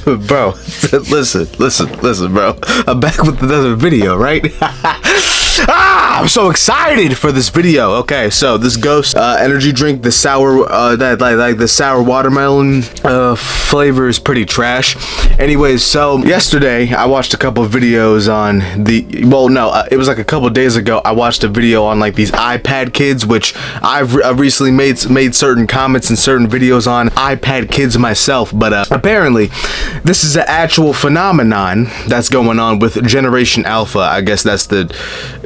Bro, listen, bro. I'm back with another video, right? I'm so excited for this video. Okay, so this Ghost energy drink, the sour, like the sour watermelon flavor is pretty trash. Anyways, so yesterday I watched a couple of videos on it was like a couple of days ago. I watched a video on like these iPad kids, which I've recently made certain comments and certain videos on iPad kids myself, but apparently this is an actual phenomenon that's going on with Generation Alpha. I guess that's the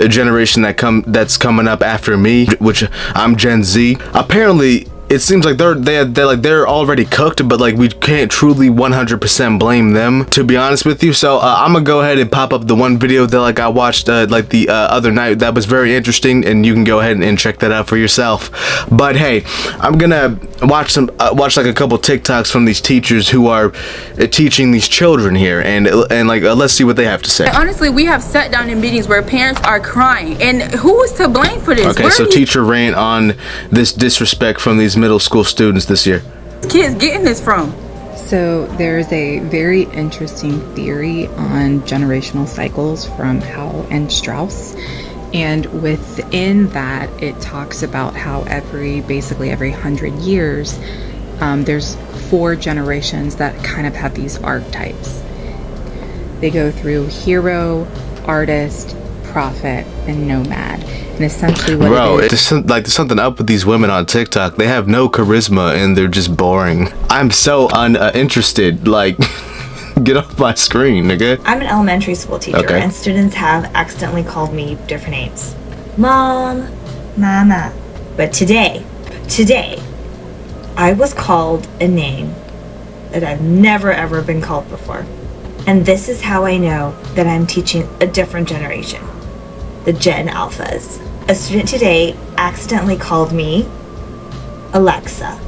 generation that's coming up after me, which I'm Gen Z. Apparently it seems like they're already cooked, but like we can't truly 100% blame them, to be honest with you. So I'm gonna go ahead and pop up the one video that like I watched like the other night that was very interesting, and you can go ahead and check that out for yourself. But hey, I'm gonna watch like a couple TikToks from these teachers who are teaching these children here, and let's see what they have to say. Honestly, we have sat down in meetings where parents are crying, and who is to blame for this? Okay, so teacher rant on this disrespect from these middle school students this year. Kids getting this from? So there's a very interesting theory on generational cycles from Howe and Strauss, and within that it talks about how basically every 100 years there's 4 generations that kind of have these archetypes. They go through hero, artist, prophet, and nomad. And essentially what it is, there's something up with these women on TikTok. They have no charisma and they're just boring. I'm so uninterested. Like, get off my screen, nigga. I'm an elementary school teacher, and students have accidentally called me different names. Mom, Mama. But today, I was called a name that I've never ever been called before. And this is how I know that I'm teaching a different generation. The Gen Alphas. A student today accidentally called me Alexa.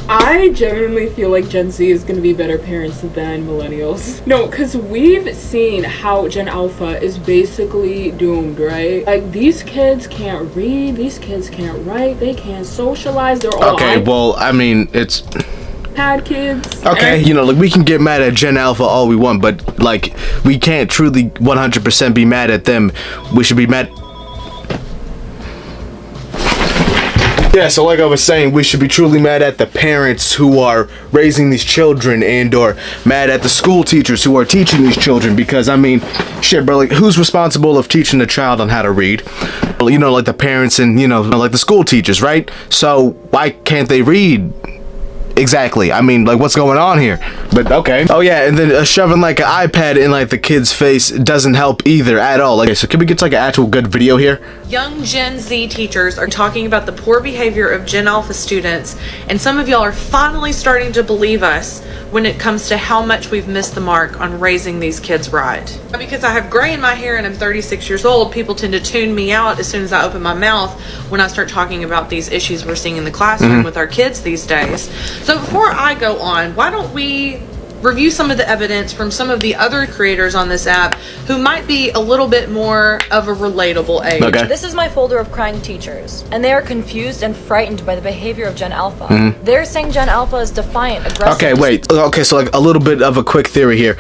I genuinely feel like Gen Z is going to be better parents than millennials. No, because we've seen how Gen Alpha is basically doomed, right? Like, these kids can't read, these kids can't write, they can't socialize, they're all well, I mean, it's iPad kids. Okay, you know, like, we can get mad at Gen Alpha all we want, but like, we can't truly 100% be mad at them. We should be mad. Yeah, so like I was saying, we should be truly mad at the parents who are raising these children, and or mad at the school teachers who are teaching these children, because I mean, shit, bro, like, who's responsible of teaching a child on how to read? Well, you know, like the parents and, you know, like the school teachers, right? So why can't they read? Exactly. I mean, like, what's going on here? But okay. Oh yeah, and then shoving like an iPad in like the kid's face doesn't help either at all. Like, so can we get to like an actual good video here? Young Gen Z teachers are talking about the poor behavior of Gen Alpha students, and some of y'all are finally starting to believe us when it comes to how much we've missed the mark on raising these kids right. Because I have gray in my hair and I'm 36 years old, people tend to tune me out as soon as I open my mouth when I start talking about these issues we're seeing in the classroom with our kids these days. So before I go on, why don't we review some of the evidence from some of the other creators on this app who might be a little bit more of a relatable age. Okay. This is my folder of crying teachers, and they are confused and frightened by the behavior of Gen Alpha. They're saying Gen Alpha is defiant, aggressive. Okay, wait. Okay, so like a little bit of a quick theory here.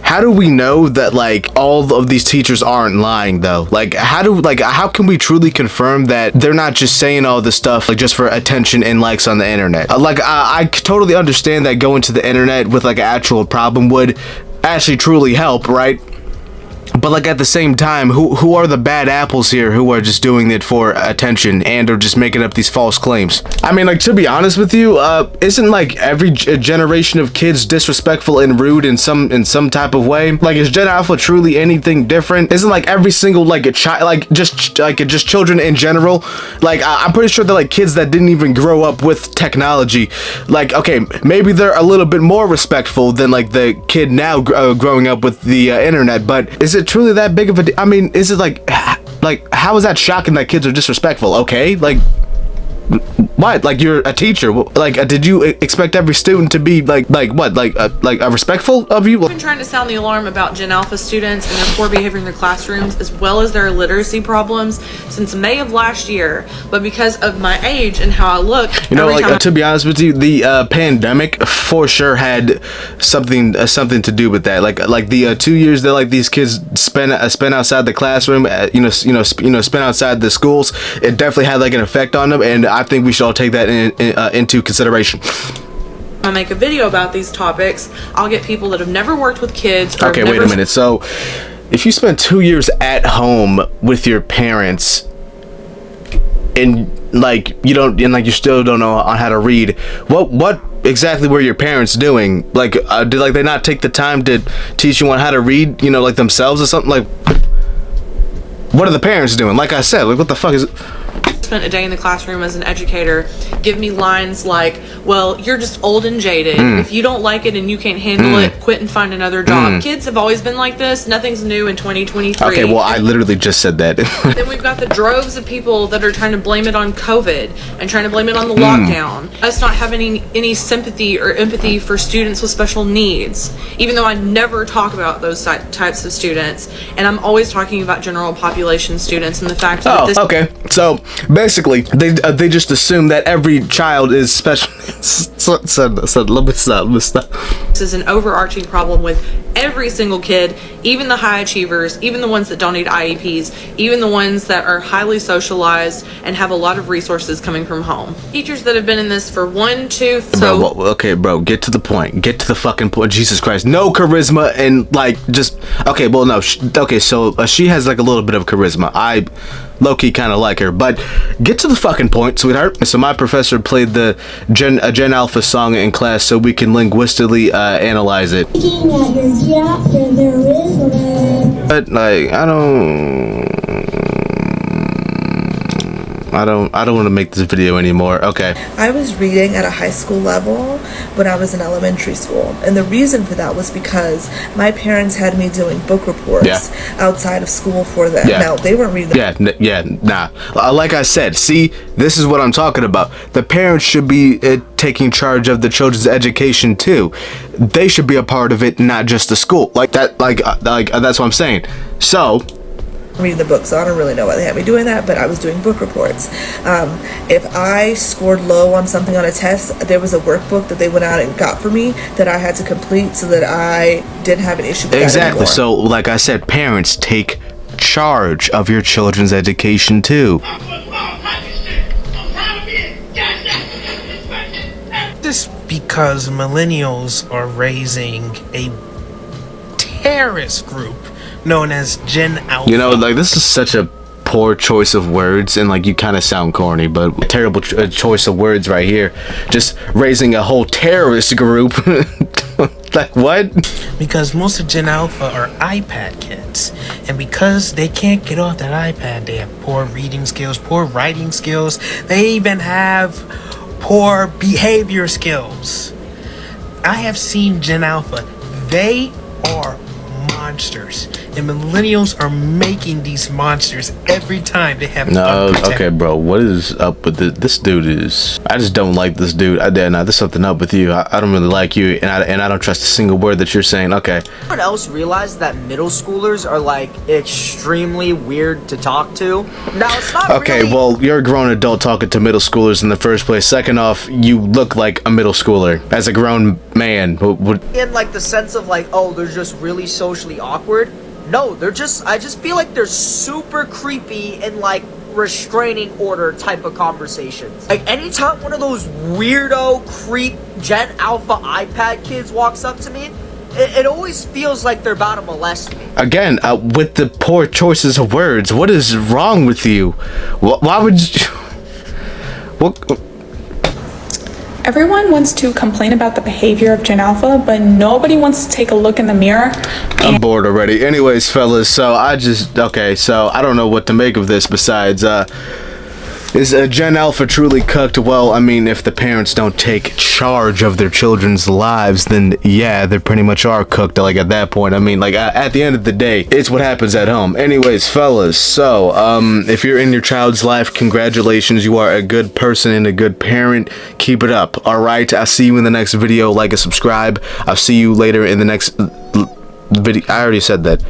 How do we know that like all of these teachers aren't lying though? Like how can we truly confirm that they're not just saying all this stuff like just for attention and likes on the internet? I totally understand that going to the internet with like an actual problem would actually truly help, right? But like at the same time, who are the bad apples here who are just doing it for attention and are just making up these false claims? I mean, like, to be honest with you, isn't like every generation of kids disrespectful and rude in some type of way? Like, is Gen Alpha truly anything different? Isn't like every single like a child, like just children in general? Like, I'm pretty sure that like kids that didn't even grow up with technology, like, okay, maybe they're a little bit more respectful than like the kid now growing up with the internet, but is it truly that big of a I mean, is it like how is that shocking that kids are disrespectful? Okay, like, What? Like, you're a teacher. Like, did you expect every student to be like respectful of you? I've been trying to sound the alarm about Gen Alpha students and their poor behavior in their classrooms, as well as their literacy problems, since May of last year. But because of my age and how I look, you know, like, to be honest with you, the pandemic for sure had something to do with that. Like the 2 years that like these kids spent outside the classroom, spent outside the schools, it definitely had like an effect on them, and I think we should all take that into consideration. I make a video about these topics, I'll get people that have never worked with kids. Or okay, wait a minute. So, if you spend 2 years at home with your parents, and you still don't know on how to read, what exactly were your parents doing? Like, did they not take the time to teach you on how to read, like themselves or something? Like, what are the parents doing? Like I said, like, what the fuck is it? Spent a day in the classroom as an educator give me lines like, well, you're just old and jaded. If you don't like it and you can't handle it, quit and find another job. Kids have always been like this. Nothing's new in 2023. Okay, well, I literally just said that. Then we've got the droves of people that are trying to blame it on COVID and trying to blame it on the lockdown. Us not having any sympathy or empathy for students with special needs, even though I never talk about those types of students, and I'm always talking about general population students and the fact that this. Okay, so basically they just assume that every child is special. Let me stop. This is an overarching problem with every single kid, even the high achievers, even the ones that don't need IEPs, even the ones that are highly socialized and have a lot of resources coming from home. Teachers that have been in this for 1, 2, so... Bro, get to the point. Get to the fucking point. Jesus Christ. No charisma and, like, just... Okay, well, no. So she has, like, a little bit of charisma. I low-key kind of like her, but get to the fucking point, sweetheart. So my professor played the Gen Alpha song in class so we can linguistically analyze it. But like, I don't want to make this video anymore. Okay. I was reading at a high school level when I was in elementary school, and the reason for that was because my parents had me doing book reports outside of school for them. Now, they weren't reading nah. Like I said, see, this is what I'm talking about. The parents should be taking charge of the children's education too. They should be a part of it, not just the school. Like that, like that's what I'm saying. So, reading the book, so I don't really know why they had me doing that, but I was doing book reports. If I scored low on something on a test, there was a workbook that they went out and got for me that I had to complete so that I didn't have an issue with that anymore. So, like I said, parents, take charge of your children's education too. Just because millennials are raising a terrorist group known as Gen Alpha. Like, this is such a poor choice of words, and like, you kind of sound corny, but terrible choice of words right here. Just raising a whole terrorist group. Like, what? Because most of Gen Alpha are iPad kids, and because they can't get off that iPad, they have poor reading skills, poor writing skills. They even have poor behavior skills. I have seen Gen Alpha. They are monsters, and millennials are making these monsters every time they have okay, bro, what is up with this dude? I just don't like this dude. There's something up with you. I don't really like you, and I don't trust a single word that you're saying. Okay. Someone else realized that middle schoolers are like extremely weird to talk to. Now it's not okay, really... well, you're a grown adult talking to middle schoolers in the first place. Second off, you look like a middle schooler as a grown man. In like the sense of like, oh, they're just really socially awkward. No, I just feel like they're super creepy and like restraining order type of conversations. Like anytime one of those weirdo creep Gen Alpha iPad kids walks up to me, it always feels like they're about to molest me. Again, with the poor choices of words, what is wrong with you? Why would you... What? Everyone wants to complain about the behavior of Gen Alpha, but nobody wants to take a look in the mirror. I'm bored already. Anyways, fellas, so I don't know what to make of this besides, Is Gen Alpha truly cooked? Well, I mean, if the parents don't take charge of their children's lives, then yeah, they pretty much are cooked. Like at that point, I mean, like at the end of the day, it's what happens at home. Anyways, fellas, so if you're in your child's life, congratulations, you are a good person and a good parent. Keep it up. All right, I'll see you in the next video. Like and subscribe. I'll see you later in the next video. I already said that.